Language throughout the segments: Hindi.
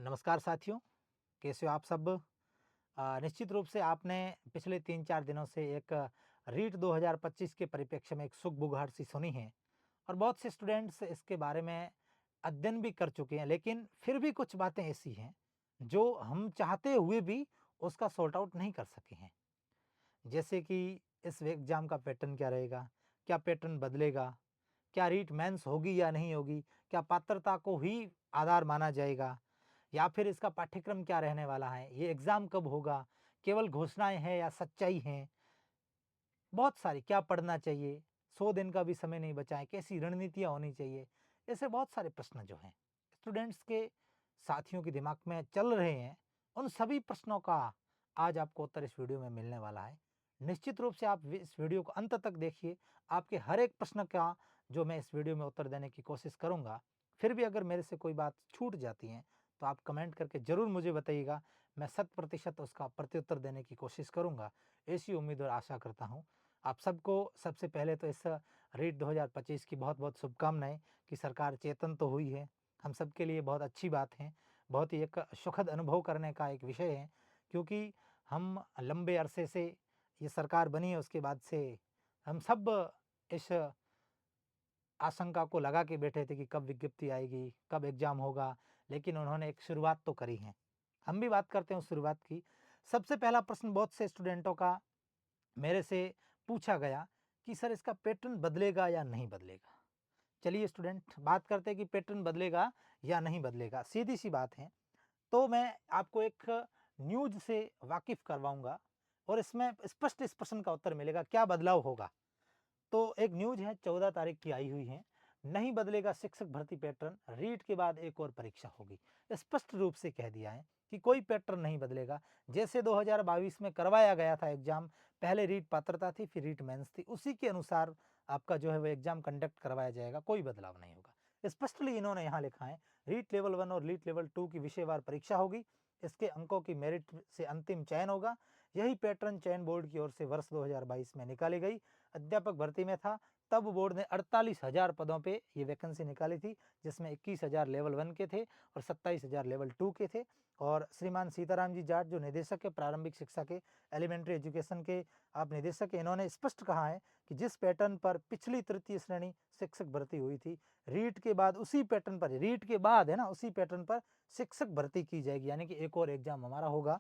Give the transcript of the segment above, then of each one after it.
नमस्कार साथियों, कैसे हो आप सब? निश्चित रूप से आपने पिछले 3-4 दिनों से एक रीट 2025 के परिप्रेक्ष्य में एक सुख-बुघार सी सुनी है और बहुत से स्टूडेंट्स इसके बारे में अध्ययन भी कर चुके हैं, लेकिन फिर भी कुछ बातें ऐसी हैं, जो हम चाहते हुए भी उसका सॉर्ट आउट नहीं कर सके हैं। जैसे कि इस एग्ज़ाम का पैटर्न क्या रहेगा? क्या पैटर्न बदलेगा? क्या रीट मेंस होगी या नहीं होगी? क्या पात्रता को ही आधार माना जाएगा? या फिर इसका पाठ्यक्रम क्या रहने वाला है? ये एग्ज़ाम कब होगा? केवल घोषणाएँ हैं या सच्चाई हैं? बहुत सारी क्या पढ़ना चाहिए? 100 दिन का भी समय नहीं बचा है, कैसी रणनीतियाँ होनी चाहिए? ऐसे बहुत सारे प्रश्न जो हैं, स्टूडेंट्स के साथियों के दिमाग में चल रहे हैं, उन सभी प्रश्नों का आज आपको उत्तर इस वीडियो में मिलने वाला है। निश्चित रूप से आप इस वीडियो को अंत तक देखिए, आपके हर एक प्रश्न का जो मैं इस वीडियो में उत्तर देने की कोशिश करूँगा। फिर भी अगर मेरे से कोई बात छूट जाती है, तो आप कमेंट करके ज़रूर मुझे बताइएगा, मैं शत प्रतिशत उसका प्रत्युत्तर देने की कोशिश करूँगा। ऐसी उम्मीद और आशा करता हूँ। आप सबको सबसे पहले तो इस रीट 2025 की बहुत-बहुत शुभकामनाएँ कि सरकार चेतन तो हुई है। हम सबके लिए बहुत अच्छी बात है। बहुत ही एक सुखद अनुभव करने का एक विषय है, क्योंकि हम लंबे अरसे से ये सरकार बनी है, उसके बाद से हम सब इस आशंका को लगा के बैठे थे कि कब विज्ञप्ति आएगी, कब एग्ज़ाम होगा, लेकिन उन्होंने एक शुरुआत तो करी है। हम भी बात करते हैं उस शुरुआत की। सबसे पहला प्रश्न बहुत से स्टूडेंटों का मेरे से पूछा गया कि सर इसका पैटर्न बदलेगा या नहीं बदलेगा? चलिए स्टूडेंट बात करते हैं कि पैटर्न बदलेगा या नहीं बदलेगा। सीधी-सी बात है। तो मैं आपको एक न्यूज़ से वाकिफ़ करवाऊँगा और इसमें स्पष्ट इस प्रश्न का उत्तर मिलेगा, क्या बदलाव होगा? तो एक न्यूज़ है 14 तारीख की आई हुई है, नहीं बदलेगा शिक्षक भर्ती पैटर्न, रीट के बाद एक और परीक्षा होगी। स्पष्ट रूप से कह दिया है कि कोई पैटर्न नहीं बदलेगा। जैसे 2022 में करवाया गया था एग्ज़ाम, पहले रीट पात्रता थी, फिर रीट मेंस थी, उसी के अनुसार आपका जो है वो एग्ज़ाम कंडक्ट करवाया जाएगा, कोई बदलाव नहीं होगा। स्पष्टली इन्होंने यहाँ लिखा है, रीट लेवल 1 और रीट लेवल 2 की विषयवार परीक्षा होगी, इसके अंकों की मेरिट से अंतिम चयन होगा। यही पैटर्न चयन बोर्ड की ओर से वर्ष 2022 में निकाली गई अध्यापक भर्ती में था। तब बोर्ड ने 48,000 पदों पे ये वैकेंसी निकाली थी, जिसमें 21,000 लेवल 1 के थे और 27,000 लेवल 2 के थे। और श्रीमान सीताराम जी जाट जो निदेशक है प्रारंभिक शिक्षा के, एलिमेंट्री एजुकेशन के आप निदेशक हैं, इन्होंने स्पष्ट कहा है कि जिस पैटर्न पर पिछली तृतीय श्रेणी शिक्षक भर्ती हुई थी, रीट के बाद उसी पैटर्न पर, रीट के बाद है ना, उसी पैटर्न पर शिक्षक भर्ती की जाएगी, यानी कि एक और एग्जाम हमारा होगा।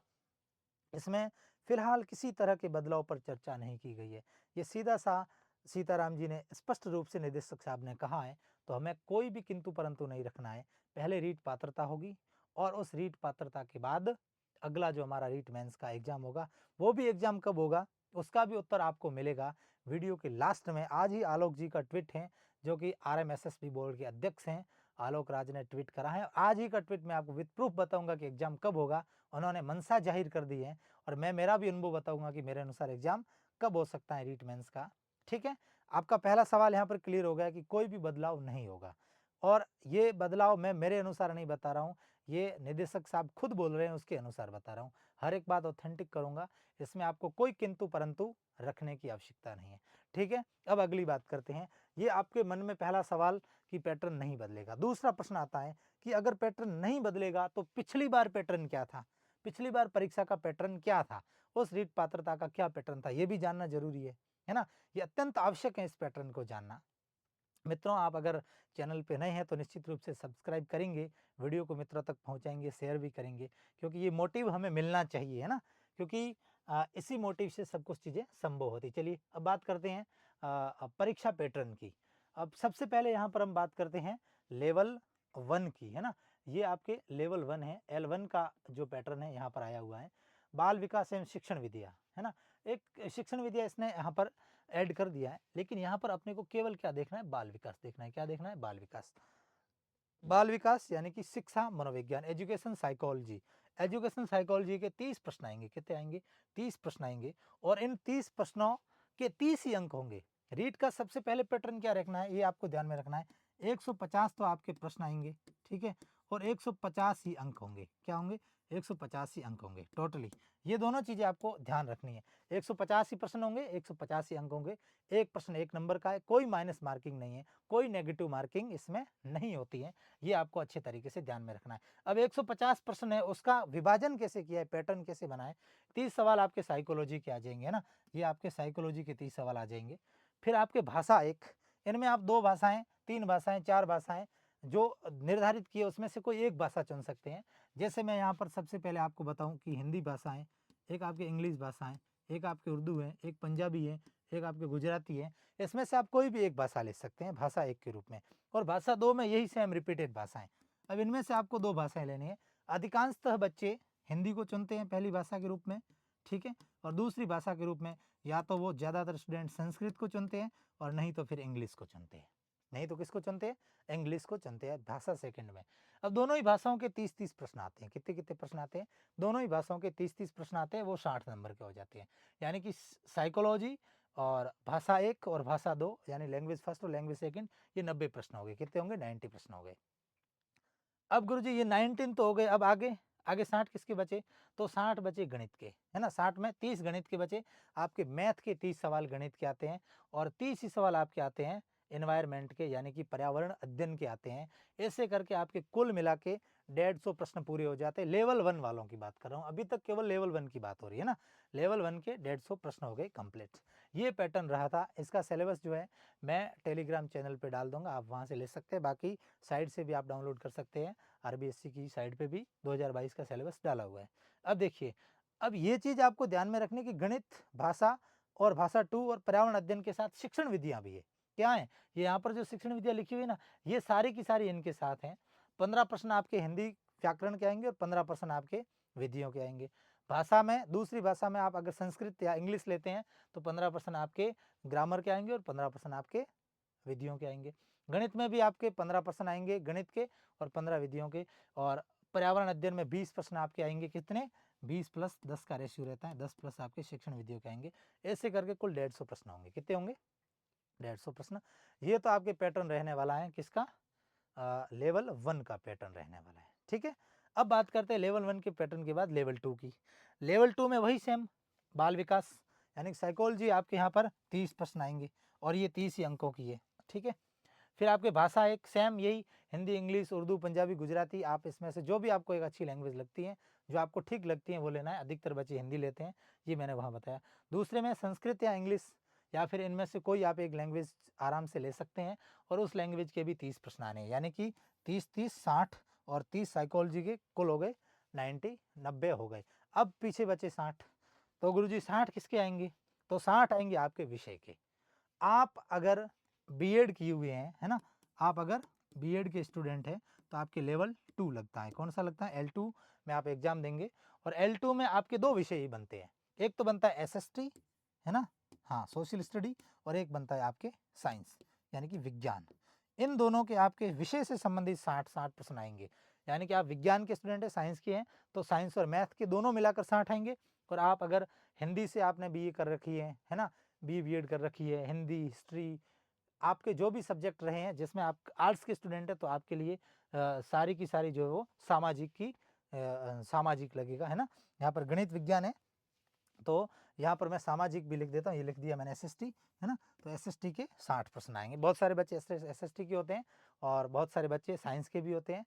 इसमें फिलहाल किसी तरह के बदलाव पर चर्चा नहीं की गई है। ये सीधा-सा सीताराम जी ने स्पष्ट रूप से निदेशक साहब ने कहा है, तो हमें कोई भी किंतु परंतु नहीं रखना है। पहले रीट पात्रता होगी और उस रीट पात्रता के बाद अगला जो हमारा रीट मेंस का एग्ज़ाम होगा, वो भी एग्ज़ाम कब होगा, उसका भी उत्तर आपको मिलेगा वीडियो के लास्ट में। आज ही आलोक जी का ट्वीट है, जो कि आरएमएसएसबी बोर्ड के अध्यक्ष हैं, आलोक राज ने ट्वीट करा है। आज ही का ट्वीट मैं आपको विद प्रूफ बताऊँगा कि एग्ज़ाम कब होगा। उन्होंने मंशा ज़ाहिर कर दी है और मैं मेरा भी अनुभव बताऊँगा कि मेरे अनुसार एग्ज़ाम कब हो सकता है रीट मेंस का, ठीक है? आपका पहला सवाल यहाँ पर क्लियर हो गया कि कोई भी बदलाव नहीं होगा और ये बदलाव मैं मेरे अनुसार नहीं बता रहा हूँ, ये निदेशक साहब खुद बोल रहे हैं, उसके अनुसार बता रहा हूँ। हर एक बात ऑथेंटिक करूँगा, इसमें आपको कोई किंतु परंतु रखने की आवश्यकता नहीं है, ठीक है? अब अगली बात करते हैं। ये आपके मन में पहला सवाल कि पैटर्न नहीं बदलेगा। दूसरा प्रश्न आता है कि अगर पैटर्न नहीं बदलेगा तो पिछली बार पैटर्न क्या था? पिछली बार परीक्षा का पैटर्न क्या था? उस रीट पात्रता का क्या पैटर्न था? ये भी जानना ज़रूरी है ना? ये अत्यंत आवश्यक है इस पैटर्न को जानना। मित्रों, आप अगर चैनल पे नए हैं तो निश्चित रूप से सब्सक्राइब करेंगे, वीडियो को मित्रों तक पहुँचाएँगे, शेयर भी करेंगे, क्योंकि ये मोटिव हमें मिलना चाहिए, है ना? क्योंकि इसी मोटिव से सब कुछ चीज़ें संभव होती। चलिए अब बात करते हैं परीक्षा पैटर्न की। अब सबसे पहले यहाँ पर हम बात करते हैं लेवल 1 की, है ना? ये आपके लेवल 1 है, L1 का जो पैटर्न है यहाँ पर आया हुआ है। बाल विकास एवं शिक्षण विधियाँ, है ना? एक शिक्षण विधियाँ इसने यहाँ पर ऐड कर दिया है, लेकिन यहाँ पर अपने को केवल क्या देखना है? बाल विकास देखना है। क्या देखना है? बाल विकास। बाल विकास यानी कि शिक्षा मनोविज्ञान, एजुकेशन साइकोलॉजी। एजुकेशन साइकोलॉजी के 30 प्रश्न आएँगे। कितने आएँगे? 30 प्रश्न आएँगे और इन 30 प्रश्नों के 30 ही अंक होंगे। रीट का सबसे पहले पैटर्न क्या रखना है, ये आपको ध्यान में रखना है। 150 तो आपके प्रश्न आएँगे, ठीक है? और 150 ही अंक होंगे। क्या होंगे? 150 ही अंक होंगे टोटली। ये दोनों चीज़ें आपको ध्यान रखनी है। 150 ही प्रश्न होंगे, 150 ही अंक होंगे। एक प्रश्न 1 नंबर का है, कोई माइनस मार्किंग नहीं है, कोई नेगेटिव मार्किंग इसमें नहीं होती है। ये आपको अच्छे तरीके से ध्यान में रखना है। अब 150 प्रश्न है, उसका विभाजन कैसे किया है, पैटर्न कैसे बना है? 30 सवाल आपके साइकोलॉजी के आ जाएंगे, है ना? ये आपके साइकोलॉजी के 30 सवाल आ जाएंगे। फिर आपके भाषा 1, इनमें आप 2 भाषाएं, 3 भाषाएं, 4 भाषाएं जो निर्धारित की है उसमें से कोई एक भाषा चुन सकते हैं। जैसे मैं यहाँ पर सबसे पहले आपको बताऊं कि हिंदी भाषा है, एक आपकी इंग्लिश भाषा है, एक आपकी उर्दू है, एक पंजाबी है, एक आपकी गुजराती है। इसमें से आप कोई भी एक भाषा ले सकते हैं भाषा 1 के रूप में। और भाषा 2 में यही सेम रिपीटेड भाषाएं। अब इनमें से आपको 2 भाषाएं लेनी है। अधिकांशतः बच्चे हिंदी को चुनते हैं पहली भाषा के रूप में, ठीक है। और दूसरी भाषा के रूप में या तो वो ज़्यादातर स्टूडेंट संस्कृत को चुनते हैं और नहीं तो फिर इंग्लिश को चुनते हैं। नहीं तो किसको चुनते हैं? इंग्लिश को चुनते हैं भाषा सेकंड में। अब दोनों ही भाषाओं के 30-30 प्रश्न आते हैं। कितने कितने प्रश्न आते हैं? दोनों ही भाषाओं के 30-30 प्रश्न आते हैं, वो 60 नंबर के हो जाते हैं। यानी कि साइकोलॉजी और भाषा 1 और भाषा 2 यानी लैंग्वेज फर्स्ट और लैंग्वेज सेकंड, ये 90 प्रश्न हो गए। कितने होंगे? 90 प्रश्न हो गए। अब गुरुजी ये 19 तो हो गए, अब आगे आगे 60 किसके बचे? तो 60 बचे गणित के, है ना? 60 में 30 गणित के बचे। आपके मैथ के 30 सवाल गणित के आते हैं और 30 ही सवाल आपके आते हैं एनवायरमेंट के, यानी कि पर्यावरण अध्ययन के आते हैं। ऐसे करके आपके कुल मिला के 150 प्रश्न पूरे हो जाते हैं। लेवल 1 वालों की बात कर रहा हूँ, अभी तक केवल लेवल 1 की बात हो रही है ना। लेवल 1 के 150 प्रश्न हो गए कंप्लीट। ये पैटर्न रहा था। इसका सिलेबस जो है मैं टेलीग्राम चैनल पे डाल दूंगा, आप वहाँ से ले सकते हैं। बाकी साइट से भी आप डाउनलोड कर सकते हैं। आरबीएससी की साइट पे भी 2022 का सिलेबस डाला हुआ है। अब देखिए, अब ये चीज़ आपको ध्यान में रखने की, गणित, भाषा और भाषा 2 और पर्यावरण अध्ययन के साथ शिक्षण विधियाँ भी है। क्या है? ये यहाँ पर जो शिक्षण विधियाँ लिखी हुई है ना, ये सारी की सारी इनके साथ हैं। 15 प्रश्न आपके हिंदी व्याकरण के आएंगे और 15 प्रश्न आपके विधियों के आएंगे। भाषा में, दूसरी भाषा में आप अगर संस्कृत या इंग्लिश लेते हैं तो 15 प्रश्न आपके ग्रामर के आएंगे और 15 प्रश्न आपके विधियों के आएंगे। गणित में भी आपके 15 प्रश्न आएंगे गणित के और 15 विधियों के। और पर्यावरण अध्ययन में 20 प्रश्न आपके आएंगे। कितने? 20 प्लस 10 का रेशियो रहता है, 10 प्लस आपके शिक्षण विधियों के आएंगे। ऐसे करके कुल 150 प्रश्न होंगे। कितने होंगे? 150 प्रश्न। ये तो आपके पैटर्न रहने वाला है किसका? लेवल 1 का पैटर्न रहने वाला है, ठीक है। अब बात करते हैं लेवल 1 के पैटर्न के बाद लेवल 2 की। लेवल 2 में वही सेम बाल विकास यानी साइकोलॉजी आपके यहाँ पर 30 प्रश्न आएंगे और ये 30 ही अंकों की है, ठीक है। फिर आपके भाषा एक सेम यही, हिंदी, इंग्लिश, उर्दू, पंजाबी, गुजराती, आप इसमें से जो भी आपको एक अच्छी लैंग्वेज लगती है, जो आपको ठीक लगती है वो लेना है। अधिकतर बच्चे हिंदी लेते हैं, ये मैंने वहाँ बताया। दूसरे में संस्कृत या इंग्लिश या फिर इनमें से कोई आप एक लैंग्वेज आराम से ले सकते हैं और उस लैंग्वेज के भी 30 प्रश्न आने हैं। यानी कि 30-30 60 और 30 साइकोलॉजी के कुल हो गए 90 हो गए। अब पीछे बचे 60। तो गुरुजी 60 किसके आएंगे? तो 60 आएंगे आपके विषय के। आप अगर बीएड किए हुए हैं, है ना, आप अगर बीएड के स्टूडेंट हैं तो आपके लेवल 2 लगता है। कौन सा लगता है? L2 में आप एग्जाम देंगे और L2 में आपके 2 विषय ही बनते हैं। एक तो बनता है SST, है ना, हाँ, सोशल स्टडी, और एक बनता है आपके साइंस यानी कि विज्ञान। इन दोनों के आपके विषय से संबंधित 60 प्रश्न आएंगे। यानी कि आप विज्ञान के स्टूडेंट हैं, साइंस के हैं, तो साइंस और मैथ के दोनों मिलाकर 60 आएंगे। और आप अगर हिंदी से आपने बीए कर रखी है ना, बीएड कर रखी है, हिंदी, हिस्ट्री, आपके जो भी सब्जेक्ट रहे हैं जिसमें आप आर्ट्स के स्टूडेंट हैं तो आपके लिए सारी की सारी जो है वो सामाजिक की सामाजिक लगेगा, है ना। यहाँ पर गणित विज्ञान है तो यहाँ पर मैं सामाजिक भी लिख देता हूँ, ये लिख दिया मैंने SST, है ना। तो SST के 60 प्रश्न आएंगे। बहुत सारे बच्चे SST के होते हैं और बहुत सारे बच्चे साइंस के भी होते हैं।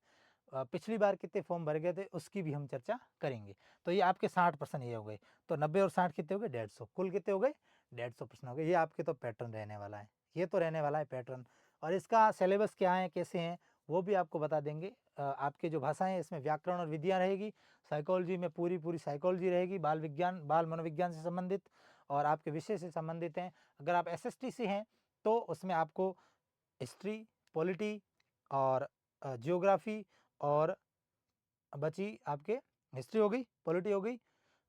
पिछली बार कितने फॉर्म भर गए थे उसकी भी हम चर्चा करेंगे। तो ये आपके 60 प्रश्न ये हो गए। तो 90 और 60 कितने हो गए? 150। कुल कितने हो गए? 150 प्रश्न हो गए। ये आपके तो पैटर्न रहने वाला है, ये तो रहने वाला है पैटर्न। और इसका सिलेबस क्या है, कैसे हैं, वो भी आपको बता देंगे। आपके जो भाषाएं हैं इसमें व्याकरण और विधियाँ रहेगी। साइकोलॉजी में पूरी साइकोलॉजी रहेगी, बाल विज्ञान, बाल मनोविज्ञान से संबंधित और आपके विषय से संबंधित हैं। अगर आप SST से हैं तो उसमें आपको हिस्ट्री, पॉलिटी और जियोग्राफी और बची आपके हिस्ट्री हो गई, पॉलिटी हो गई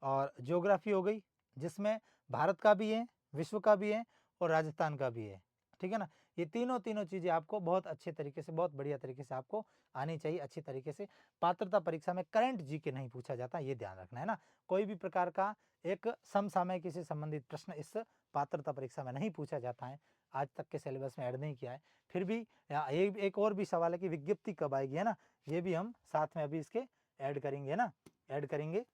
और जियोग्राफी हो गई, जिसमें भारत का भी है, विश्व का भी है और राजस्थान का भी है, ठीक है ना। ये तीनों चीज़ें आपको बहुत अच्छे तरीके से, बहुत बढ़िया तरीके से आपको आनी चाहिए अच्छी तरीके से। पात्रता परीक्षा में करंट जीके नहीं पूछा जाता, ये ध्यान रखना है ना। कोई भी प्रकार का एक समसामयिक से संबंधित प्रश्न इस पात्रता परीक्षा में नहीं पूछा जाता है, आज तक के सिलेबस में ऐड नहीं किया है। फिर भी एक और भी सवाल है कि विज्ञप्ति कब आएगी, है ना। ये भी हम साथ में अभी इसके ऐड करेंगे, है ना, ऐड करेंगे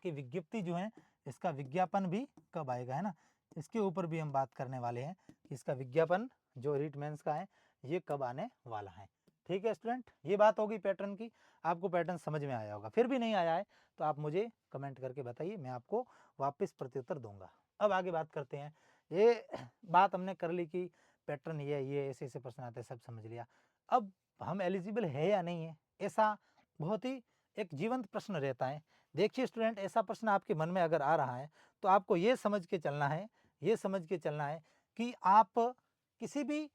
कि विज्ञप्ति जो है इसका विज्ञापन भी कब आएगा, है ना, इसके ऊपर भी हम बात करने वाले हैं कि इसका विज्ञापन जो रीट मेंस का है ये कब आने वाला है। ठीक है स्टूडेंट, ये बात होगी पैटर्न की, आपको पैटर्न समझ में आया होगा। फिर भी नहीं आया है तो आप मुझे कमेंट करके बताइए, मैं आपको वापस प्रत्युत्तर दूंगा। अब आगे बात करते हैं, ये बात हमने कर ली कि पैटर्न ये ऐसे ऐसे प्रश्न आते हैं, सब समझ लिया। अब हम एलिजिबल है या नहीं है, ऐसा बहुत ही एक जीवंत प्रश्न रहता है। देखिए स्टूडेंट, ऐसा प्रश्न आपके मन में अगर आ रहा है तो आपको ये समझ के चलना है, ये समझ के चलना है कि आप किसी भी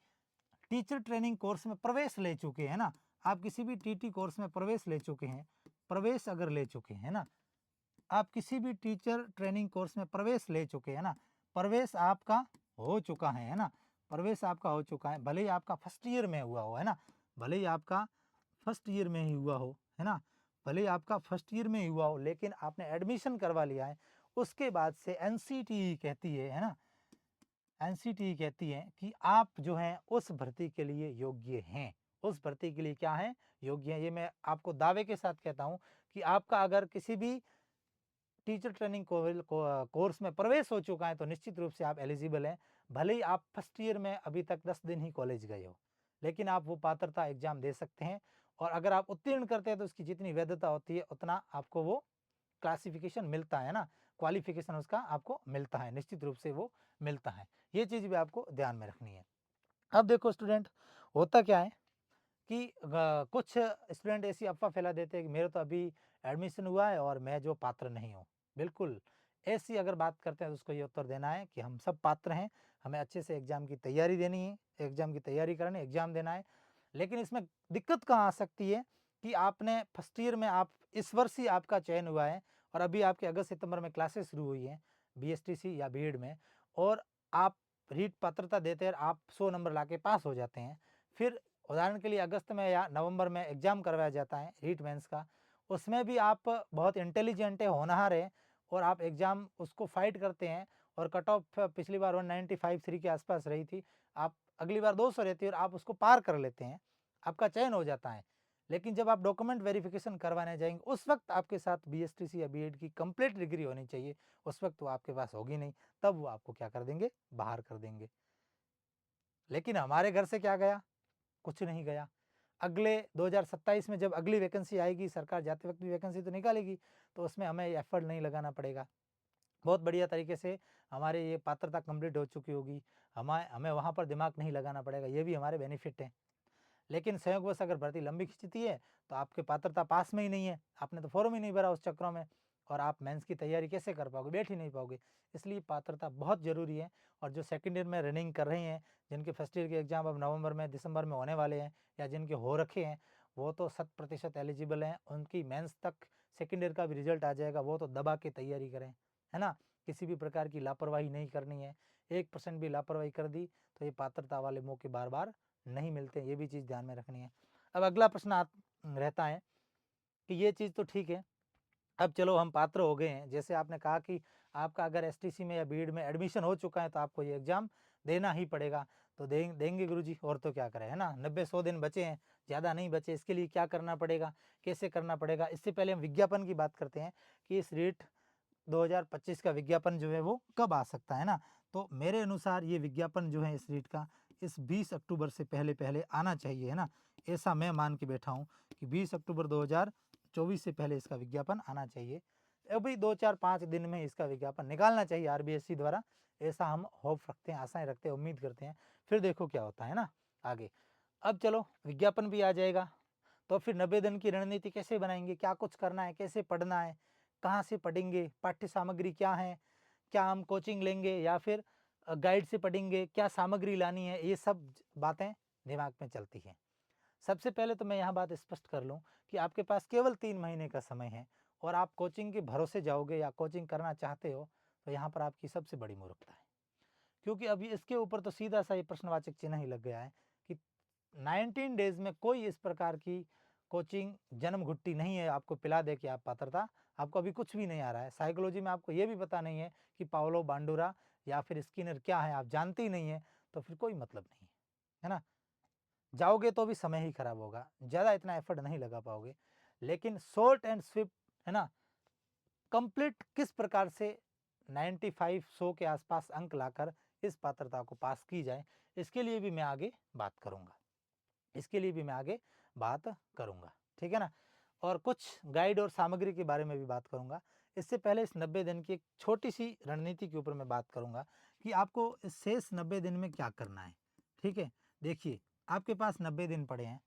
टीचर ट्रेनिंग कोर्स में प्रवेश ले चुके हैं ना, आप किसी भी टीटी कोर्स में प्रवेश ले चुके हैं, प्रवेश अगर ले चुके हैं ना, आप किसी भी टीचर ट्रेनिंग कोर्स में प्रवेश ले चुके हैं ना, प्रवेश आपका हो चुका है ना, प्रवेश आपका हो चुका है, भले ही आपका फर्स्ट ईयर में हुआ हो, है ना, भले ही आपका फर्स्ट ईयर में ही हुआ हो, है ना, भले ही आपका फर्स्ट ईयर में ही हुआ हो, लेकिन आपने एडमिशन करवा लिया है, उसके बाद से एनसीटीई कहती है ना, एनसीटीई कहती है कि आप जो हैं उस भर्ती के लिए योग्य हैं, उस भर्ती के लिए क्या है, योग्य हैं। ये मैं आपको दावे के साथ कहता हूं कि आपका अगर किसी भी टीचर ट्रेनिंग कोर्स में प्रवेश हो चुका है तो निश्चित रूप से आप एलिजिबल हैं। भले ही आप फर्स्ट ईयर में अभी तक 10 दिन ही कॉलेज गए हो, लेकिन आप वो पात्रता एग्जाम दे सकते हैं, और अगर आप उत्तीर्ण करते हैं तो उसकी जितनी वैधता होती है उतना आपको वो क्लासिफिकेशन मिलता है ना, क्वालिफिकेशन उसका आपको मिलता है, निश्चित रूप से वो मिलता है। ये चीज़ भी आपको ध्यान में रखनी है। अब देखो स्टूडेंट, होता क्या है कि कुछ स्टूडेंट ऐसी अफ़वाह फैला देते हैं कि मेरा तो अभी एडमिशन हुआ है और मैं जो पात्र नहीं हूँ। बिल्कुल, ऐसी अगर बात करते हैं तो उसको ये उत्तर देना है कि हम सब पात्र हैं, हमें अच्छे से एग्ज़ाम की तैयारी देनी है, एग्ज़ाम की तैयारी करनी है, एग्ज़ाम देना है। लेकिन इसमें दिक्कत कहाँ आ सकती है कि आपने फर्स्ट ईयर में, आप इस वर्ष ही आपका चयन हुआ है और अभी आपके अगस्त सितंबर में क्लासेस शुरू हुई हैं बीएसटीसी या बीएड में, और आप रीट पात्रता देते हैं, आप 100 नंबर लाके पास हो जाते हैं। फिर उदाहरण के लिए अगस्त में या नवंबर में एग्ज़ाम करवाया जाता है रीट मेंस का, उसमें भी आप बहुत इंटेलिजेंट है, होनहार है, और आप एग्ज़ाम उसको फाइट करते हैं, और कट ऑफ पिछली बार 195 के आसपास रही थी, आप अगली बार 200 रहती है और आप उसको पार कर लेते हैं, आपका चयन हो जाता है। लेकिन जब आप डॉक्यूमेंट वेरिफिकेशन करवाने जाएंगे उस वक्त आपके साथ बीएसटीसी या बीएड की कंप्लीट डिग्री होनी चाहिए, उस वक्त वो आपके पास होगी नहीं, तब वो आपको क्या कर देंगे, बाहर कर देंगे। लेकिन हमारे घर से क्या गया, कुछ नहीं गया। अगले 2027 में जब अगली वैकेंसी आएगी, सरकार जाते वक्त भी वैकेंसी तो निकालेगी, तो उसमें हमें एफर्ट नहीं लगाना पड़ेगा, बहुत बढ़िया तरीके से हमारे ये पात्रता कंप्लीट हो चुकी होगी, हमें वहाँ पर दिमाग नहीं लगाना पड़ेगा, ये भी हमारे बेनिफिट है। लेकिन संयोगवश अगर भर्ती लंबी खिंचती है तो आपके पात्रता पास में ही नहीं है, आपने तो फॉर्म ही नहीं भरा उस चक्रों में, और आप मेंस की तैयारी कैसे कर पाओगे, बैठ ही नहीं पाओगे। इसलिए पात्रता बहुत ज़रूरी है। और जो सेकंड ईयर में रनिंग कर रहे हैं, जिनके फर्स्ट ईयर के एग्जाम अब नवंबर में दिसंबर में होने वाले हैं, या जिनके हो रखे हैं, वो तो 100% एलिजिबल हैं, उनकी मेंस तक सेकंड ईयर का भी रिजल्ट आ जाएगा, वो तो दबा के तैयारी करें, है ना, किसी भी प्रकार की लापरवाही नहीं करनी है। 1% भी लापरवाही कर दी तो ये पात्रता वाले मौके बार बार नहीं मिलते, ये भी चीज़ ध्यान में रखनी है। अब अगला प्रश्न रहता है कि ये चीज़ तो ठीक है, अब चलो हम पात्र हो गए हैं, जैसे आपने कहा कि आपका अगर एसटीसी में या बीएड में एडमिशन हो चुका है तो आपको ये एग्ज़ाम देना ही पड़ेगा, तो देंगे गुरुजी, और तो क्या करें, है ना, 90-100 दिन बचे हैं, ज़्यादा नहीं बचे, इसके लिए क्या करना पड़ेगा, कैसे करना पड़ेगा। इससे पहले हम विज्ञापन की बात करते हैं कि इस रीट 2025 का विज्ञापन जो है वो कब आ सकता है ना। तो मेरे अनुसार ये विज्ञापन जो है इस रीट का इस 20 अक्टूबर से पहले पहले आना चाहिए, है ना, ऐसा मैं मान के बैठा हूँ कि 20 अक्टूबर 2024 से पहले इसका विज्ञापन आना चाहिए। अभी 2-4-5 दिन में इसका विज्ञापन निकालना चाहिए आरबीएससी द्वारा, ऐसा हम होप रखते हैं, आशाएं रखते हैं, उम्मीद करते हैं। फिर देखो क्या होता है ना आगे। अब चलो विज्ञापन भी आ जाएगा, तो फिर 90 दिन की रणनीति कैसे बनाएंगे, क्या कुछ करना है, कैसे पढ़ना है, कहाँ से पढ़ेंगे, पाठ्य सामग्री क्या है, क्या हम कोचिंग लेंगे या फिर गाइड से पढ़ेंगे, क्या सामग्री लानी है, ये सब बातें दिमाग में चलती हैं। सबसे पहले तो मैं यहाँ बात स्पष्ट कर लूँ कि आपके पास केवल 3 महीने का समय है, और आप कोचिंग के भरोसे जाओगे या कोचिंग करना चाहते हो तो यहाँ पर आपकी सबसे बड़ी मूर्खता है। क्योंकि अभी इसके ऊपर तो सीधा सा ये प्रश्नवाचक चिन्ह ही लग गया है कि 19 डेज में कोई इस प्रकार की कोचिंग जन्म घुट्टी नहीं है आपको पिला दे कि आप पात्रता, आपको अभी कुछ भी नहीं आ रहा है। साइकोलॉजी में आपको ये भी पता नहीं है कि पावलो बांडुरा या फिर स्किनर क्या है, आप जानते ही नहीं है, तो फिर कोई मतलब नहीं है, है ना। जाओगे तो भी समय ही खराब होगा, ज़्यादा इतना एफर्ट नहीं लगा पाओगे। लेकिन शॉर्ट एंड स्वीप, है ना, कंप्लीट किस प्रकार से 95 100 के आसपास अंक लाकर इस पात्रता को पास की जाए, इसके लिए भी मैं आगे बात करूंगा, इसके लिए भी मैं आगे बात करूंगा, ठीक है ना। और कुछ गाइड और सामग्री के बारे में भी बात करूंगा। इससे पहले इस 90 दिन की एक छोटी सी रणनीति के ऊपर मैं बात करूंगा कि आपको इस शेष 90 दिन में क्या करना है, ठीक है। देखिए, आपके पास 90 दिन पड़े हैं,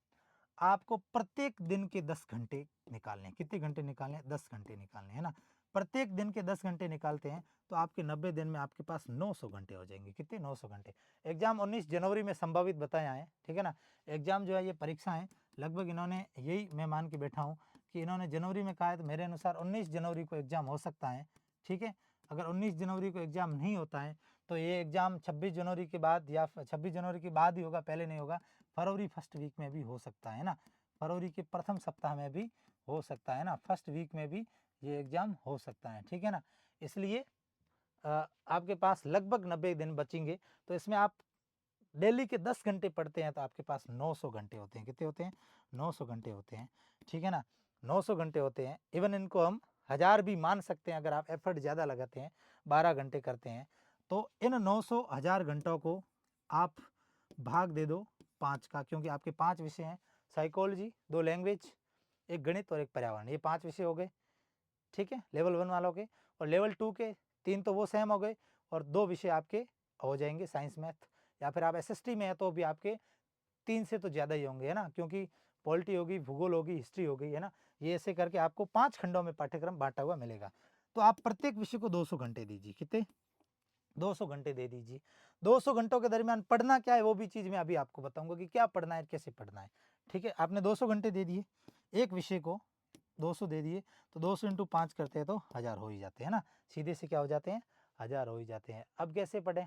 आपको प्रत्येक दिन के 10 घंटे निकालने हैं। कितने घंटे निकालने हैं? 10 घंटे निकालने हैं ना। प्रत्येक दिन के 10 घंटे निकालते हैं तो आपके 90 दिन में आपके पास 900 घंटे हो जाएंगे। कितने? 900 घंटे। एग्जाम 19 जनवरी में संभावित बताया है, ठीक है ना। एग्जाम जो है, ये परीक्षा है, लगभग इन्होंने यही मैं मान के बैठा हूँ कि इन्होंने जनवरी में कहा है, तो मेरे अनुसार 19 जनवरी को एग्जाम हो सकता है, ठीक है। अगर 19 जनवरी को एग्जाम नहीं होता है तो ये एग्जाम 26 जनवरी के बाद या 26 जनवरी के बाद ही होगा, पहले नहीं होगा। फरवरी फर्स्ट वीक में भी हो सकता है ना, फरवरी के प्रथम सप्ताह में भी हो सकता है ना, फर्स्ट वीक में भी ये एग्जाम हो सकता है, ठीक है ना। इसलिए आपके पास लगभग 90 दिन बचेंगे, तो इसमें आप डेली के 10 घंटे पढ़ते हैं तो आपके पास 900 घंटे होते हैं। कितने होते हैं? 900 घंटे होते हैं, ठीक है ना। 900 घंटे होते हैं, इवन इनको हम 1000 भी मान सकते हैं अगर आप एफर्ट ज़्यादा लगाते हैं, 12 घंटे करते हैं। तो इन 900 1000 घंटों को आप भाग दे दो 5 का, क्योंकि आपके 5 विषय हैं, साइकोलॉजी, 2 लैंग्वेज, एक गणित और एक पर्यावरण, ये 5 विषय हो गए, ठीक है, लेवल 1 वालों के। और लेवल 2 के 3 तो वो सेम हो गए, और 2 विषय आपके हो जाएंगे साइंस मैथ, या फिर आप एसएसटी में है तो भी आपके 3 से तो ज़्यादा ही होंगे, है ना, क्योंकि पॉलिटी होगी, भूगोल होगी, हिस्ट्री हो गई, है ना। ये ऐसे करके आपको 5 खंडों में पाठ्यक्रम बांटा हुआ मिलेगा। तो आप प्रत्येक विषय को 200 घंटे दीजिए। कितने? 200 घंटे दे दीजिए। 200 घंटों के दरमियान पढ़ना क्या है वो भी चीज़ मैं अभी आपको बताऊंगा कि क्या पढ़ना है, कैसे पढ़ना है, ठीक है। आपने 200 घंटे दे दिए, एक विषय को 200 दे दिए, तो 200 इंटू 5 करते हैं तो 1000 हो ही जाते हैं ना, सीधे से क्या हो जाते हैं? 1000 हो ही जाते हैं। अब कैसे पढ़ें?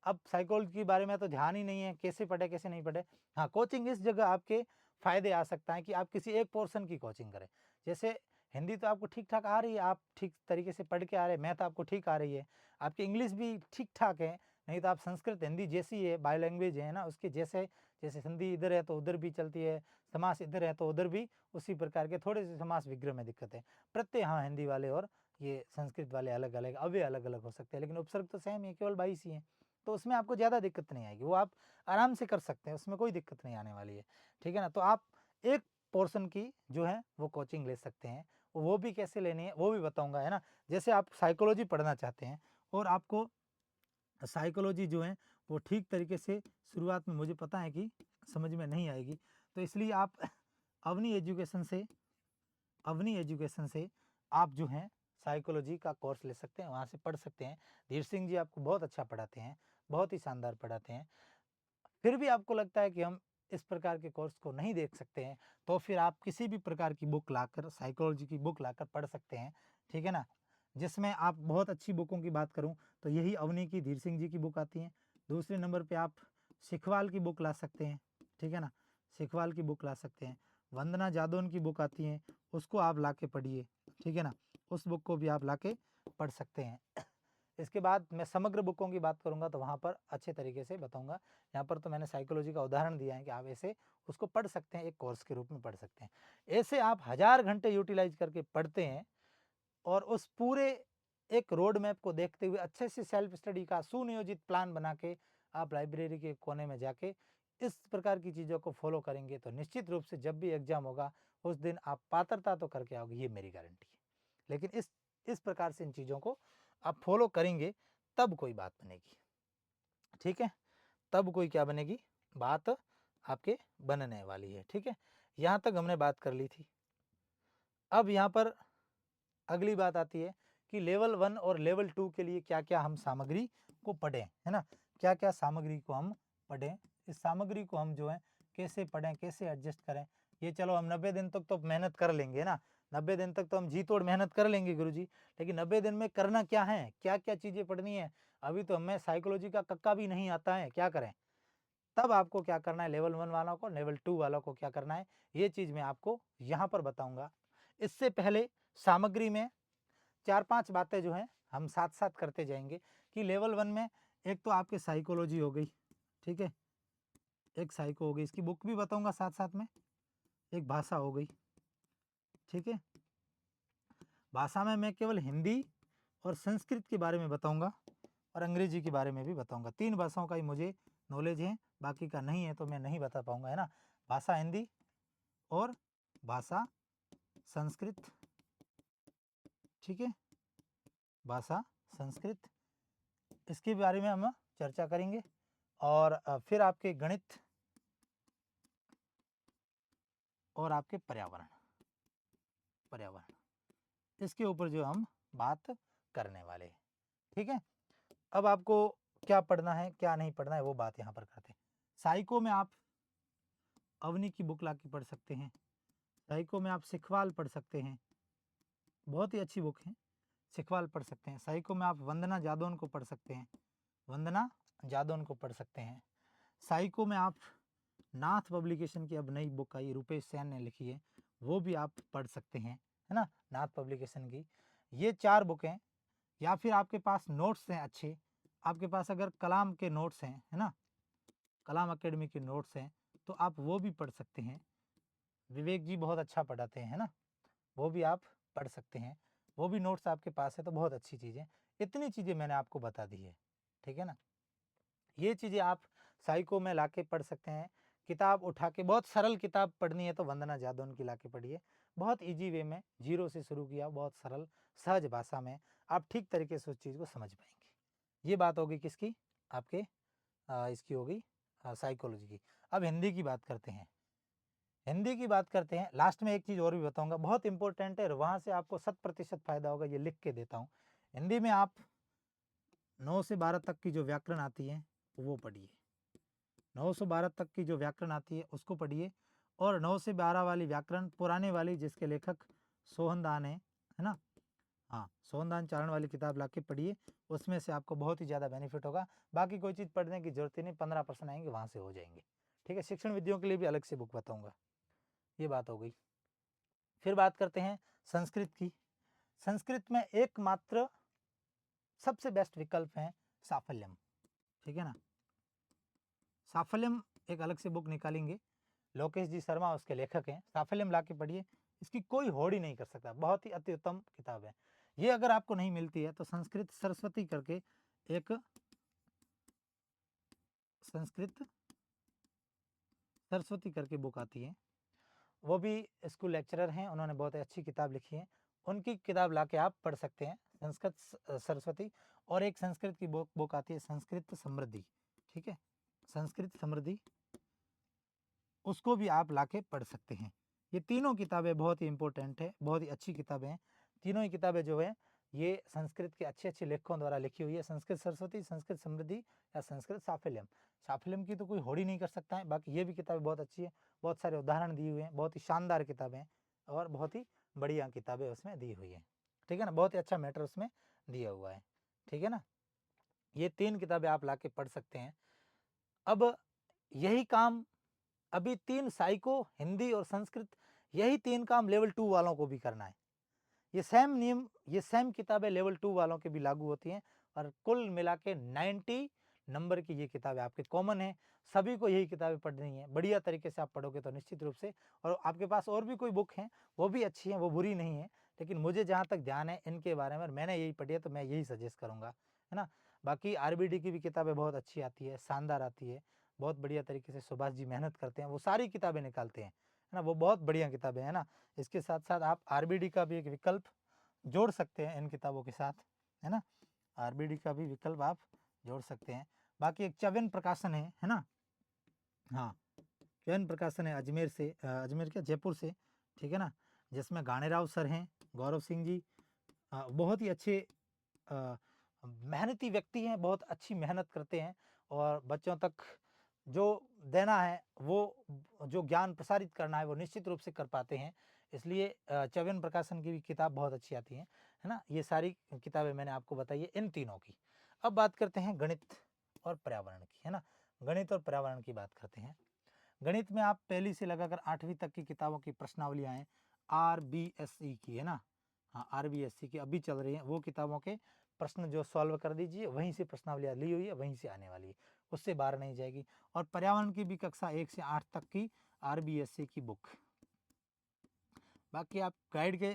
अब साइकोलॉजी के बारे में तो ध्यान ही नहीं है, कैसे पढ़े कैसे नहीं पढ़े। हाँ, कोचिंग इस जगह आपके फायदे आ सकता है कि आप किसी एक पोर्शन की कोचिंग करें। जैसे हिंदी तो आपको ठीक ठाक आ रही है, आप ठीक तरीके से पढ़ के आ रहे हैं, मैथ आपको ठीक आ रही है, आपकी इंग्लिश भी ठीक ठाक है, नहीं तो आप संस्कृत हिंदी जैसी है, बायो लैंग्वेज है ना, उसके जैसे, जैसे हिंदी इधर है तो उधर भी चलती है, समास इधर है तो उधर भी उसी प्रकार के थोड़े से समास विग्रह में दिक्कत है। प्रत्यय हाँ, हिंदी वाले और ये संस्कृत वाले अलग अलग, अव्यय अलग अलग हो सकते हैं, लेकिन उपसर्ग तो सेम है, केवल 22 ही है। तो उसमें आपको ज़्यादा दिक्कत नहीं आएगी, वो आप आराम से कर सकते हैं, उसमें कोई दिक्कत नहीं आने वाली है, ठीक है ना। तो आप एक पोर्शन की जो है वो कोचिंग ले सकते हैं, वो भी कैसे लेनी है वो भी बताऊंगा, है ना। जैसे आप साइकोलॉजी पढ़ना चाहते हैं और आपको साइकोलॉजी जो है वो ठीक तरीके से शुरुआत में मुझे पता है कि समझ में नहीं आएगी, तो इसलिए आप अवनी एजुकेशन से, अवनी एजुकेशन से आप जो हैं साइकोलॉजी का कोर्स ले सकते हैं, वहाँ से पढ़ सकते हैं। धीर सिंह जी आपको बहुत अच्छा पढ़ाते हैं, बहुत ही शानदार पढ़ाते हैं। फिर भी आपको लगता है कि हम इस प्रकार के कोर्स को नहीं देख सकते हैं, तो फिर आप किसी भी प्रकार की बुक लाकर, साइकोलॉजी की बुक लाकर पढ़ सकते हैं, ठीक है ना। जिसमें आप बहुत अच्छी बुकों की बात करूं तो यही अवनी की, धीर सिंह जी की बुक आती है। दूसरे नंबर पे आप सिखवाल की बुक ला सकते हैं, ठीक है ना, सिखवाल की बुक ला सकते हैं। वंदना जादौन की बुक आती है, उसको आप ला के पढ़िए, ठीक है ना, उस बुक को भी आप ला के पढ़ सकते हैं। इसके बाद मैं समग्र बुकों की बात करूंगा तो वहाँ पर अच्छे तरीके से बताऊंगा। यहाँ पर तो मैंने साइकोलॉजी का उदाहरण दिया है कि आप ऐसे उसको पढ़ सकते हैं, एक कोर्स के रूप में पढ़ सकते हैं। ऐसे आप 1000 घंटे यूटिलाइज करके पढ़ते हैं और उस पूरे एक रोड मैप को देखते हुए अच्छे से सेल्फ स्टडी का सुनियोजित प्लान बना के आप लाइब्रेरी के कोने में जाके इस प्रकार की चीज़ों को फॉलो करेंगे तो निश्चित रूप से जब भी एग्जाम होगा उस दिन आप पात्रता तो करके आओगे, ये मेरी गारंटी है। लेकिन इस प्रकार से इन चीज़ों को आप फॉलो करेंगे तब कोई बात बनेगी, ठीक है, तब कोई क्या बनेगी, बात आपके बनने वाली है, ठीक है। यहाँ तक हमने बात कर ली थी। अब यहाँ पर अगली बात आती है कि लेवल 1 और लेवल 2 के लिए क्या क्या हम सामग्री को पढ़ें, है ना, क्या क्या सामग्री को हम पढ़ें, इस सामग्री को हम जो है कैसे पढ़ें, कैसे एडजस्ट करें। ये चलो हम 90 दिन तक तो मेहनत कर लेंगे ना, 90 दिन तक तो हम जी तोड़ मेहनत कर लेंगे गुरुजी, लेकिन 90 दिन में करना क्या है, क्या क्या चीज़ें पढ़नी है, अभी तो हमें साइकोलॉजी का कक्का भी नहीं आता है, क्या करें। तब आपको क्या करना है, लेवल 1 वालों को, लेवल 2 वालों को क्या करना है, ये चीज़ मैं आपको यहाँ पर बताऊँगा। इससे पहले सामग्री में 4-5 बातें जो हैं हम साथ साथ करते जाएंगे कि लेवल 1 में एक तो आपके साइकोलॉजी हो गई, ठीक है, एक साइको हो गई, इसकी बुक भी बताऊंगा साथ साथ में। एक भाषा हो गई, ठीक है। भाषा में मैं केवल हिंदी और संस्कृत के बारे में बताऊंगा और अंग्रेजी के बारे में भी बताऊंगा। 3 भाषाओं का ही मुझे नॉलेज है, बाकी का नहीं है तो मैं नहीं बता पाऊंगा, है ना। भाषा हिंदी और भाषा संस्कृत, ठीक है, भाषा संस्कृत, इसके बारे में हम चर्चा करेंगे। और फिर आपके गणित और आपके पर्यावरण, इसके ऊपर जो हम बात करने वाले हैं, ठीक है। अब आपको क्या पढ़ना है क्या नहीं पढ़ना है वो बात यहाँ पर करते हैं। साइको में आप अवनी की बुक ला के पढ़ सकते हैं, साइको में आप सिखवाल पढ़ सकते हैं, बहुत ही अच्छी बुक है, सिखवाल पढ़ सकते हैं। साइको में आप वंदना जादौन को पढ़ सकते हैं, वंदना जादौन को पढ़ सकते हैं। साइको में आप नाथ पब्लिकेशन की अब नई बुक आई, रुपेश सेन ने लिखी है, वो भी आप पढ़ सकते हैं, है ना, नाथ पब्लिकेशन की। ये 4 बुकें, या फिर आपके पास नोट्स हैं अच्छे, आपके पास अगर कलाम के नोट्स हैं, है ना, कलाम अकेडमी के नोट्स हैं, तो आप वो भी पढ़ सकते हैं। विवेक जी बहुत अच्छा पढ़ाते हैं, है ना, वो भी आप पढ़ सकते हैं। वो भी नोट्स आपके पास है तो बहुत अच्छी चीज़ है। इतनी चीज़ें मैंने आपको बता दी है, ठीक है ना। ये चीज़ें आप साइको में लाके पढ़ सकते हैं। किताब उठा के, बहुत सरल किताब पढ़नी है तो वंदना जादौन की लाके पढ़िए, बहुत इजी वे में, जीरो से शुरू किया, बहुत सरल सहज भाषा में आप ठीक तरीके से उस चीज़ को समझ पाएंगे। ये बात होगी किसकी, आपके इसकी होगी साइकोलॉजी की। अब हिंदी की बात करते हैं, हिंदी की बात करते हैं। लास्ट में एक चीज़ और भी बताऊंगा, बहुत इंपॉर्टेंट है, वहाँ से आपको 100% फायदा होगा, ये लिख के देता हूँ। हिंदी में आप 9 से 12 तक की जो व्याकरण आती है वो पढ़िए, 9 से 12 तक की जो व्याकरण आती है उसको पढ़िए। और 9 से 12 वाली व्याकरण पुराने वाली, जिसके लेखक सोहनदान है ना, हाँ, सोहनदान चारण वाली किताब ला के पढ़िए, उसमें से आपको बहुत ही ज़्यादा बेनिफिट होगा। बाकी कोई चीज़ पढ़ने की जरूरत ही नहीं, 15% आएंगे वहाँ से हो जाएंगे, ठीक है। शिक्षण विधियों के लिए भी अलग से बुक बताऊँगा, ये बात हो गई। फिर बात करते हैं संस्कृत की। संस्कृत में एकमात्र सबसे बेस्ट विकल्प है साफल्यम, ठीक है ना। साफल्यम एक अलग से बुक निकालेंगे, लोकेश जी शर्मा उसके लेखक हैं। साफल्यम ला के पढ़िए, इसकी कोई होड़ ही नहीं कर सकता, बहुत ही अति उत्तम किताब है। ये अगर आपको नहीं मिलती है तो संस्कृत सरस्वती करके एक, संस्कृत सरस्वती करके बुक आती है, वो भी स्कूल लेक्चरर हैं, उन्होंने बहुत अच्छी किताब लिखी है, उनकी किताब ला के आप पढ़ सकते हैं, संस्कृत सरस्वती। और एक संस्कृत की बुक आती है संस्कृत समृद्धि, ठीक है, संस्कृत समृद्धि, उसको भी आप ला के पढ़ सकते हैं। ये तीनों किताबें बहुत ही इंपॉर्टेंट है, बहुत ही अच्छी किताबें हैं। तीनों ही किताबें जो है ये संस्कृत के अच्छे अच्छे लेखकों द्वारा लिखी हुई है, संस्कृत सरस्वती, संस्कृत समृद्धि या संस्कृत साफल्यम। साफल्यम की तो कोई होड़ ही नहीं कर सकता है। बाकी ये भी किताबें बहुत अच्छी है, बहुत सारे उदाहरण दिए हुए हैं, बहुत ही शानदार किताबें हैं और बहुत ही बढ़िया किताबें उसमें दी हुई है, ठीक है ना, बहुत ही अच्छा मैटर उसमें दिया हुआ है, ठीक है ना। ये 3 किताबें आप ला के पढ़ सकते हैं। अब यही काम अभी 3 साइको, हिंदी और संस्कृत, यही 3 काम लेवल 2 वालों को भी करना है। ये सेम नियम, ये सेम किताबें लेवल 2 वालों के भी लागू होती हैं और कुल मिला के 90 नंबर की ये किताबें आपके कॉमन है। सभी को यही किताबें पढ़नी है, बढ़िया तरीके से आप पढ़ोगे तो निश्चित रूप से। और आपके पास और भी कोई बुक हैं वो भी अच्छी हैं, वो बुरी नहीं है, लेकिन मुझे जहाँ तक ध्यान है इनके बारे में, मैंने यही पढ़ी है तो मैं यही सजेस्ट करूँगा, है ना। बाकी आरबीडी की भी किताबें बहुत अच्छी आती है, शानदार आती है, बहुत बढ़िया तरीके से सुभाष जी मेहनत करते हैं, वो सारी किताबें निकालते हैं, है ना, वो बहुत बढ़िया किताबें हैं ना। इसके साथ साथ आप आरबीडी का भी एक विकल्प जोड़ सकते हैं इन किताबों के साथ, है ना, आरबीडी का भी विकल्प आप जोड़ सकते हैं। बाकी एक च्यवन प्रकाशन है ना, हाँ, च्यवन प्रकाशन है अजमेर से, अजमेर क्या, जयपुर से, ठीक है ना, जिसमें गानेराव सर हैं, गौरव सिंह जी, बहुत ही अच्छे मेहनती व्यक्ति हैं, बहुत अच्छी मेहनत करते हैं और बच्चों तक जो देना है, वो जो ज्ञान प्रसारित करना है वो निश्चित रूप से कर पाते हैं। इसलिए च्यवन प्रकाशन की भी किताब बहुत अच्छी आती है ना। ये सारी किताबें मैंने आपको बताई है इन तीनों की। अब बात करते हैं गणित और पर्यावरण की, है ना, गणित और पर्यावरण की बात करते हैं। गणित में आप पहली से लगाकर 8वीं तक की किताबों की प्रश्नावलियाँ हैं, RBSE की, है ना, हाँ, RBSE की अभी चल रही है, वो किताबों के प्रश्न जो सॉल्व कर दीजिए, वहीं से प्रश्नावलियाँ ली हुई है, वहीं से आने वाली है, उससे बाहर नहीं जाएगी। और पर्यावरण की भी कक्षा 1 से 8 तक की RBSC की बुक। बाकी आप गाइड के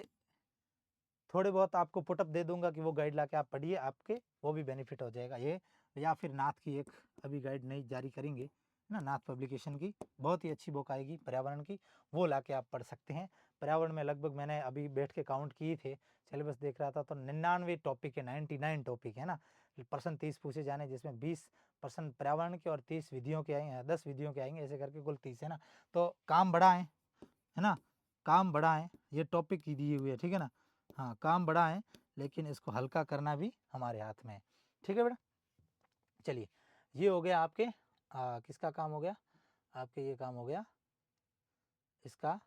थोड़े बहुत आपको पुटअप दे दूंगा कि वो गाइड लाके आप पढ़िए, आपके वो भी बेनिफिट हो जाएगा ये। या फिर नाथ की एक अभी गाइड नई जारी करेंगे ना, नाथ पब्लिकेशन की, बहुत ही अच्छी बुक आएगी पर्यावरण की, वो लाके आप पढ़ सकते हैं। पर्यावरण में लगभग मैंने अभी बैठ के काउंट किए थे, सिलेबस देख रहा था तो 99 टॉपिक है, 99 टॉपिक है ना। प्रश्न 30 पूछे जाने, जिसमें 20% पर्यावरण के और 30 विधियों के आएंगे, 10 विधियों के आएंगे, ऐसे करके कुल 30 है ना। तो काम बड़ा है ना, काम बड़ा है, ये टॉपिक की दिए हुए है, ठीक है ना। हाँ, काम बड़ा है, लेकिन इसको हल्का करना भी हमारे हाथ में है, ठीक है बेटा। चलिए, ये हो गया आपके किसका काम हो गया, आपके ये काम हो गया इसका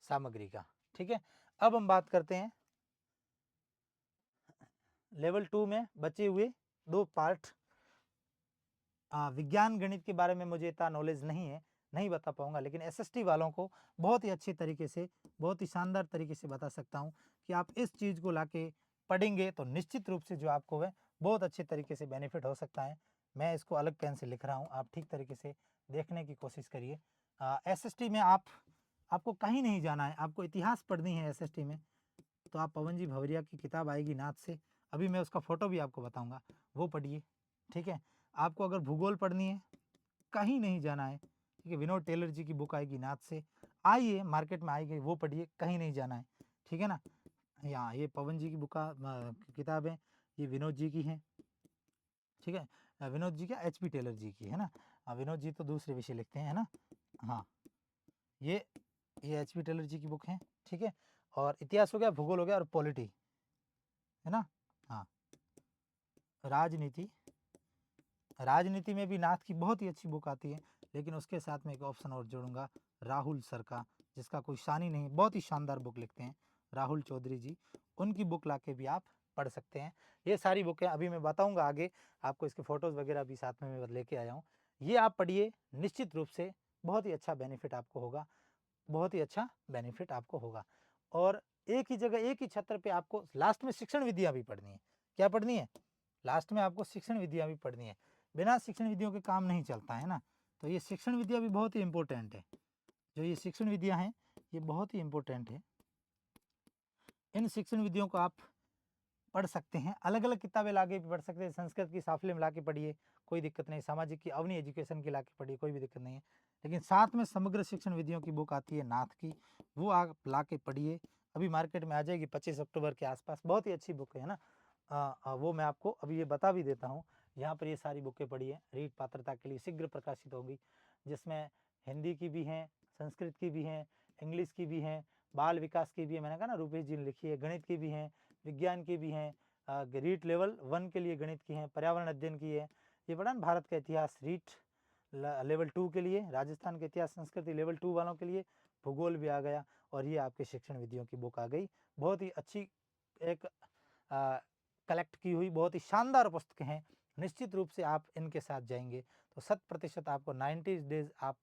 सामग्री का, ठीक है। अब हम बात करते हैं लेवल 2 में बचे हुए 2 पार्ट। विज्ञान गणित के बारे में मुझे इतना नॉलेज नहीं है, नहीं बता पाऊंगा, लेकिन SST वालों को बहुत ही अच्छे तरीके से, बहुत ही शानदार तरीके से बता सकता हूं कि आप इस चीज़ को लाके पढ़ेंगे तो निश्चित रूप से जो आपको है बहुत अच्छे तरीके से बेनिफिट हो सकता है। मैं इसको अलग पेन से लिख रहा हूँ, आप ठीक तरीके से देखने की कोशिश करिए। SST में आपको कहीं नहीं जाना है, आपको इतिहास पढ़नी है SST में, तो आप पवन जी भवरिया की किताब आएगी नाथ से, अभी मैं उसका फोटो भी आपको बताऊंगा, वो पढ़िए, ठीक है। आपको अगर भूगोल पढ़नी है, कहीं नहीं जाना है, ठीक है, विनोद टेलर जी की बुक आएगी नाथ से, आइए मार्केट में आई गई, वो पढ़िए, कहीं नहीं जाना है, ठीक है ना। यहाँ ये पवन जी की बुक किताब है, ये विनोद जी की है, ठीक है। विनोद जी क्या, HP टेलर जी की है ना। विनोद जी तो दूसरे विषय लिखते हैं, है ना। हाँ, ये HP टेलर जी की बुक है, ठीक है। और इतिहास हो गया, भूगोल हो गया, और पॉलिटी है ना। हाँ, राजनीति, राजनीति में भी नाथ की बहुत ही अच्छी बुक आती है, लेकिन उसके साथ में एक ऑप्शन और जोड़ूंगा, राहुल सर का, जिसका कोई शान ही नहीं, बहुत ही शानदार बुक लिखते हैं राहुल चौधरी जी, उनकी बुक लाके भी आप पढ़ सकते हैं। ये सारी बुकें अभी मैं बताऊंगा आगे आपको, इसके फोटोज़ वगैरह भी साथ में मैं लेके आया हूँ, ये आप पढ़िए, निश्चित रूप से बहुत ही अच्छा बेनिफिट आपको होगा, बहुत ही अच्छा बेनिफिट आपको होगा। और एक ही जगह, एक ही छत्र पे आपको लास्ट में शिक्षण विधियाँ भी पढ़नी है। क्या पढ़नी है? लास्ट में आपको शिक्षण विधियाँ भी पढ़नी है। बिना शिक्षण विधियों के काम नहीं चलता है ना, तो ये शिक्षण विधियाँ भी बहुत ही इंपॉर्टेंट है। जो ये शिक्षण विधियाँ हैं, ये बहुत ही इंपॉर्टेंट है। इन शिक्षण विधियों को आप पढ़ सकते हैं, अलग अलग किताबें लाके भी पढ़ सकते हैं, संस्कृत की साफल्य में लाके पढ़िए, कोई दिक्कत नहीं, सामाजिक की अवनी एजुकेशन की लाके पढ़िए, कोई भी दिक्कत नहीं है। लेकिन साथ में समग्र शिक्षण विधियों की बुक आती है नाथ की, वो आप लाके पढ़िए, अभी मार्केट में आ जाएगी 25 अक्टूबर के आसपास, बहुत ही अच्छी बुक है ना। वो मैं आपको अभी ये बता भी देता हूँ, यहाँ पर ये सारी बुकें पढ़िए, रीट पात्रता के लिए शीघ्र प्रकाशित होगी, जिसमें हिंदी की भी हैं, संस्कृत की भी हैं, इंग्लिश की भी हैं, बाल विकास की भी है, मैंने कहा ना रूपेश जी ने लिखी है, गणित की भी हैं, विज्ञान की भी हैं, रीट लेवल 1 के लिए गणित की हैं, पर्यावरण अध्ययन की है, ये पढ़ा ना, भारत का इतिहास रीट लेवल 2 के लिए, राजस्थान के इतिहास संस्कृति लेवल 2 वालों के लिए, भूगोल भी आ गया, और ये आपके शिक्षण विधियों की बुक आ गई, बहुत ही अच्छी एक कलेक्ट की हुई बहुत ही शानदार पुस्तकें हैं। निश्चित रूप से आप इनके साथ जाएंगे तो 100% आपको 90 डेज आप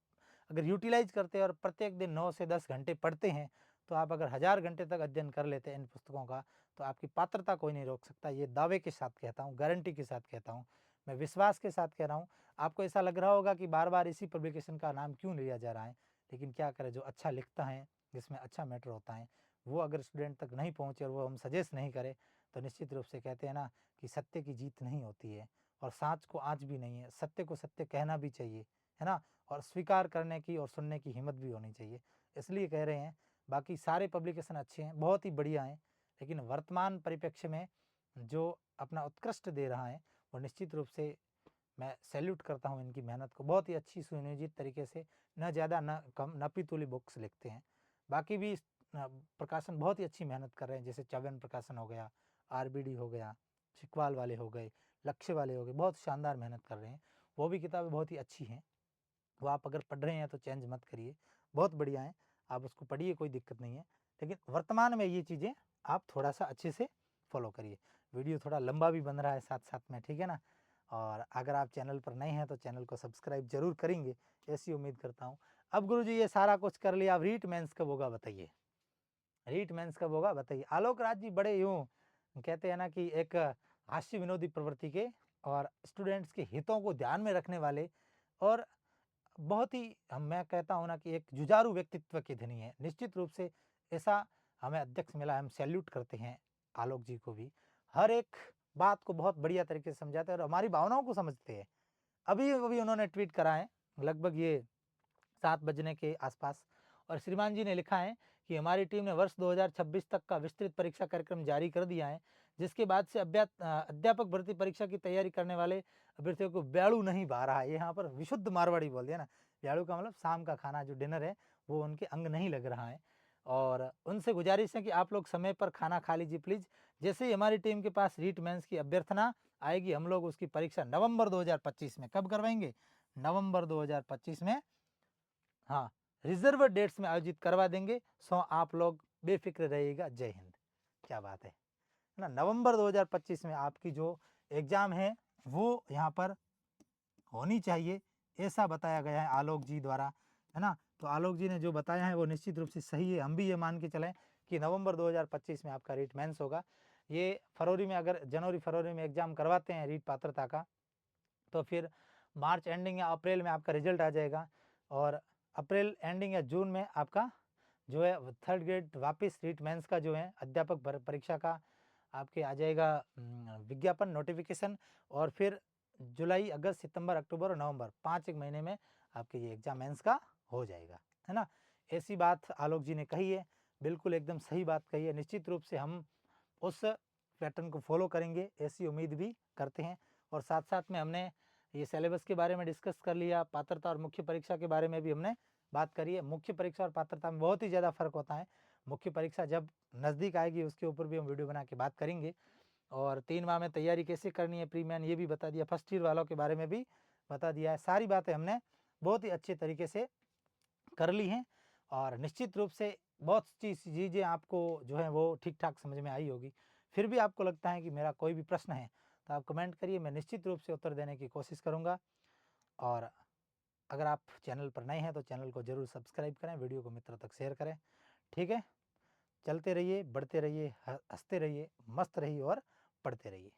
अगर यूटिलाइज करते हैं और प्रत्येक दिन 9 से 10 घंटे पढ़ते हैं, तो आप अगर 1000 घंटे तक अध्ययन कर लेते हैं इन पुस्तकों का, तो आपकी पात्रता कोई नहीं रोक सकता। ये दावे के साथ कहता हूँ, गारंटी के साथ कहता हूँ, मैं विश्वास के साथ कह रहा हूँ। आपको ऐसा लग रहा होगा कि बार बार इसी पब्लिकेशन का नाम क्यों लिया जा रहा है, लेकिन क्या करें, जो अच्छा लिखता है, जिसमें अच्छा मैटर होता है, वो अगर स्टूडेंट तक नहीं पहुँचे और वो हम सजेस्ट नहीं करें, तो निश्चित रूप से कहते हैं ना कि सत्य की जीत नहीं होती है, और सांच को आँच भी नहीं है, सत्य को सत्य कहना भी चाहिए, है ना, और स्वीकार करने की और सुनने की हिम्मत भी होनी चाहिए, इसलिए कह रहे हैं। बाकी सारे पब्लिकेशन अच्छे हैं, बहुत ही बढ़िया हैं, लेकिन वर्तमान परिप्रेक्ष्य में जो अपना उत्कृष्ट दे रहा है, वो निश्चित रूप से मैं सैल्यूट करता हूँ इनकी मेहनत को, बहुत ही अच्छी सुनियोजित तरीके से, न ज़्यादा न कम, न पितुली बुक्स लिखते हैं। बाकी भी प्रकाशन बहुत ही अच्छी मेहनत कर रहे हैं, जैसे चवन प्रकाशन हो गया, RBD हो गया, छिकवाल वाले हो गए, लक्ष्य वाले हो गए, बहुत शानदार मेहनत कर रहे हैं, वो भी किताबें बहुत ही अच्छी हैं। वो आप अगर पढ़ रहे हैं तो चेंज मत करिए, बहुत बढ़िया है, आप उसको पढ़िए, कोई दिक्कत नहीं है, लेकिन वर्तमान में ये चीज़ें आप थोड़ा सा अच्छे से फॉलो करिए। वीडियो थोड़ा लंबा भी बन रहा है साथ साथ में, ठीक है ना। और अगर आप चैनल पर नए हैं तो चैनल को सब्सक्राइब जरूर करेंगे, ऐसी उम्मीद करता हूँ। अब गुरुजी ये सारा कुछ कर लिया, अब रीट मेंस कब होगा बताइए, रीट मेंस कब होगा बताइए। आलोक राज जी बड़े यूं कहते हैं ना कि एक हास्य विनोदी प्रवृत्ति के और स्टूडेंट्स के हितों को ध्यान में रखने वाले और बहुत ही मैं कहता हूँ ना कि एक जुझारू व्यक्तित्व के धनी है। निश्चित रूप से ऐसा हमें अध्यक्ष मिला, हम सैल्यूट करते हैं आलोक जी को भी। हर एक बात को बहुत बढ़िया तरीके से समझाते हैं और हमारी भावनाओं को समझते हैं। अभी उन्होंने ट्वीट करा है लगभग ये 7 बजने के आसपास, और श्रीमान जी ने लिखा है कि हमारी टीम ने वर्ष 2026 तक का विस्तृत परीक्षा कार्यक्रम जारी कर दिया है, जिसके बाद से अध्यापक भर्ती परीक्षा की तैयारी करने वाले अभ्यर्थियों को ब्याड़ू नहीं भा रहा है। यहाँ पर विशुद्ध मारवाड़ी बोल दिया ना, ब्याड़ू का मतलब शाम का खाना जो डिनर है वो उनके अंग नहीं लग रहा है। और उनसे गुजारिश है कि आप लोग समय पर खाना खा लीजिए प्लीज। जैसे ही हमारी टीम के पास रीट मेंस की अभ्यर्थना आएगी, हम लोग उसकी परीक्षा नवंबर 2025 में कब करवाएंगे? नवंबर 2025 में, हाँ, रिजर्व डेट्स में आयोजित करवा देंगे। सो आप लोग बेफिक्र रहिएगा। जय हिंद। क्या बात है ना। नवंबर 2025 में आपकी जो एग्जाम है वो यहाँ पर होनी चाहिए, ऐसा बताया गया है आलोक जी द्वारा, है ना। तो आलोक जी ने जो बताया है वो निश्चित रूप से सही है। हम भी ये मान के चलें कि नवंबर 2025 में आपका रीट मेंस होगा। ये फरवरी में, अगर जनवरी फरवरी में एग्जाम करवाते हैं रीट पात्रता का, तो फिर मार्च एंडिंग या अप्रैल में आपका रिजल्ट आ जाएगा, और अप्रैल एंडिंग या जून में आपका जो है 3rd ग्रेड वापस रीट मेंस का जो है अध्यापक परीक्षा का आपके आ जाएगा विज्ञापन, नोटिफिकेशन। और फिर जुलाई, अगस्त, सितंबर, अक्टूबर और नवंबर 5 महीने में आपके ये एग्जाम मेंस का हो जाएगा, है ना। ऐसी बात आलोक जी ने कही है, बिल्कुल एकदम सही बात कही है। निश्चित रूप से हम उस पैटर्न को फॉलो करेंगे, ऐसी उम्मीद भी करते हैं। और साथ साथ में हमने ये सिलेबस के बारे में डिस्कस कर लिया, पात्रता और मुख्य परीक्षा के बारे में भी हमने बात करी है। मुख्य परीक्षा और पात्रता में बहुत ही ज़्यादा फर्क होता है। मुख्य परीक्षा जब नज़दीक आएगी उसके ऊपर भी हम वीडियो बना के बात करेंगे। और 3 माह में तैयारी कैसे करनी है प्री मेन, ये भी बता दिया। फर्स्ट ईयर वालों के बारे में भी बता दिया है। सारी बातें हमने बहुत ही अच्छे तरीके से कर ली हैं, और निश्चित रूप से बहुत सी चीज़ें आपको जो है वो ठीक ठाक समझ में आई होगी। फिर भी आपको लगता है कि मेरा कोई भी प्रश्न है तो आप कमेंट करिए, मैं निश्चित रूप से उत्तर देने की कोशिश करूँगा। और अगर आप चैनल पर नए हैं तो चैनल को ज़रूर सब्सक्राइब करें, वीडियो को मित्रों तक शेयर करें। ठीक है, चलते रहिए, बढ़ते रहिए, हंसते रहिए, मस्त रहिए और पढ़ते रहिए।